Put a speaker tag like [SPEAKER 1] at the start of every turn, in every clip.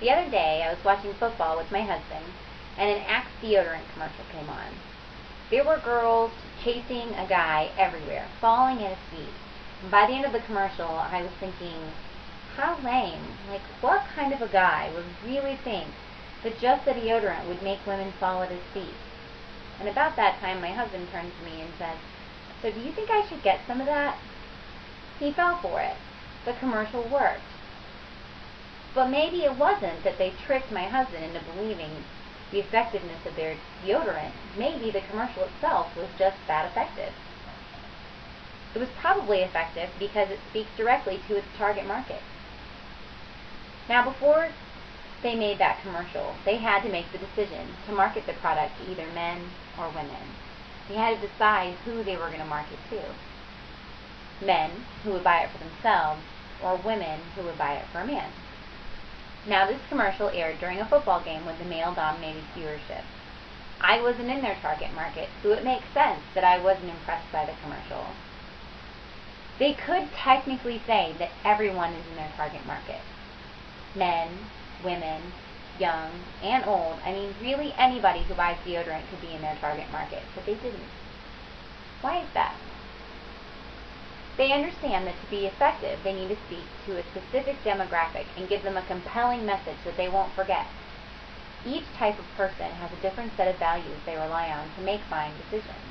[SPEAKER 1] The other day, I was watching football with my husband, and an Axe deodorant commercial came on. There were girls chasing a guy everywhere, falling at his feet. And by the end of the commercial, I was thinking, how lame. Like, what kind of a guy would really think that just a deodorant would make women fall at his feet? And about that time, my husband turned to me and said, so do you think I should get some of that? He fell for it. The commercial worked. But maybe it wasn't that they tricked my husband into believing the effectiveness of their deodorant. Maybe the commercial itself was just that effective. It was probably effective because it speaks directly to its target market. Now, before they made that commercial, they had to make the decision to market the product to either men or women. They had to decide who they were going to market to. Men who would buy it for themselves, or women who would buy it for a man. Now, this commercial aired during a football game with a male-dominated viewership. I wasn't in their target market, so it makes sense that I wasn't impressed by the commercial. They could technically say that everyone is in their target market. Men, women, young, and old. I mean, really anybody who buys deodorant could be in their target market, but they didn't. Why is that? They understand that to be effective, they need to speak to a specific demographic and give them a compelling message that they won't forget. Each type of person has a different set of values they rely on to make buying decisions.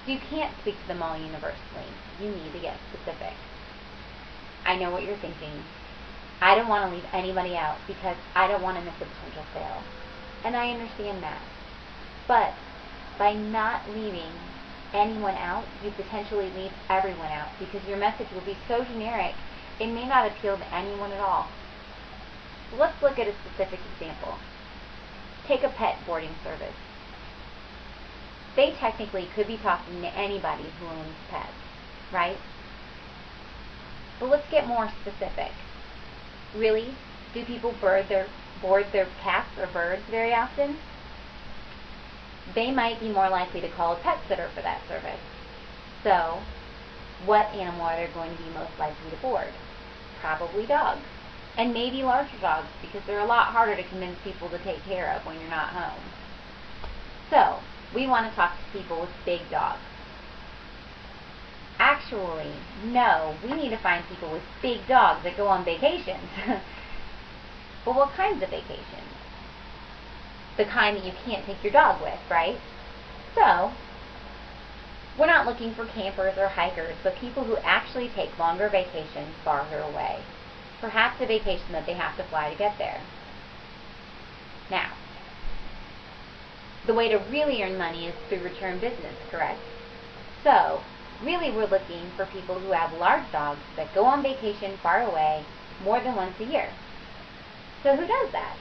[SPEAKER 1] So you can't speak to them all universally. You need to get specific. I know what you're thinking. I don't want to leave anybody out because I don't want to miss a potential sale. And I understand that. But by not leaving anyone out, you potentially leave everyone out because your message will be so generic it may not appeal to anyone at all. So let's look at a specific example. Take a pet boarding service. They technically could be talking to anybody who owns pets, right? But let's get more specific. Really? Do people board their cats or birds very often? They might be more likely to call a pet sitter for that service. So, what animal are they going to be most likely to board? Probably dogs. And maybe larger dogs, because they're a lot harder to convince people to take care of when you're not home. So, we want to talk to people with big dogs. Actually, no, we need to find people with big dogs that go on vacations. But what kinds of vacations? The kind that you can't take your dog with, right? So, we're not looking for campers or hikers, but people who actually take longer vacations farther away. Perhaps a vacation that they have to fly to get there. Now, the way to really earn money is through return business, correct? So, really we're looking for people who have large dogs that go on vacation far away more than once a year. So who does that?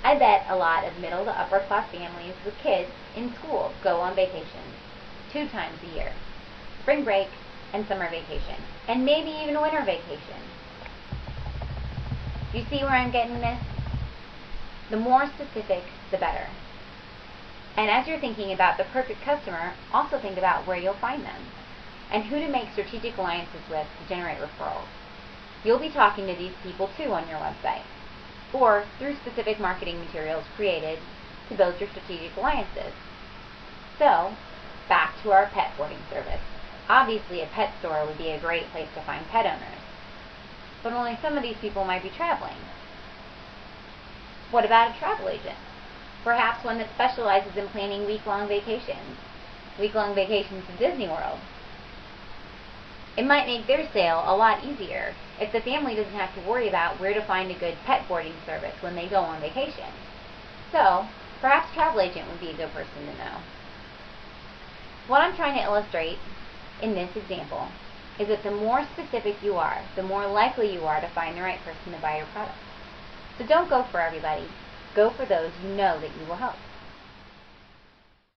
[SPEAKER 1] I bet a lot of middle to upper class families with kids in school go on vacations 2 times a year. Spring break and summer vacation. And maybe even winter vacation. You see where I'm getting this? The more specific, the better. And as you're thinking about the perfect customer, also think about where you'll find them and who to make strategic alliances with to generate referrals. You'll be talking to these people too on your website, or through specific marketing materials created to build your strategic alliances. So, back to our pet boarding service. Obviously, a pet store would be a great place to find pet owners, but only some of these people might be traveling. What about a travel agent? Perhaps one that specializes in planning week-long vacations to Disney World. It might make their sale a lot easier if the family doesn't have to worry about where to find a good pet boarding service when they go on vacation. So, perhaps a travel agent would be a good person to know. What I'm trying to illustrate in this example is that the more specific you are, the more likely you are to find the right person to buy your product. So don't go for everybody. Go for those you know that you will help.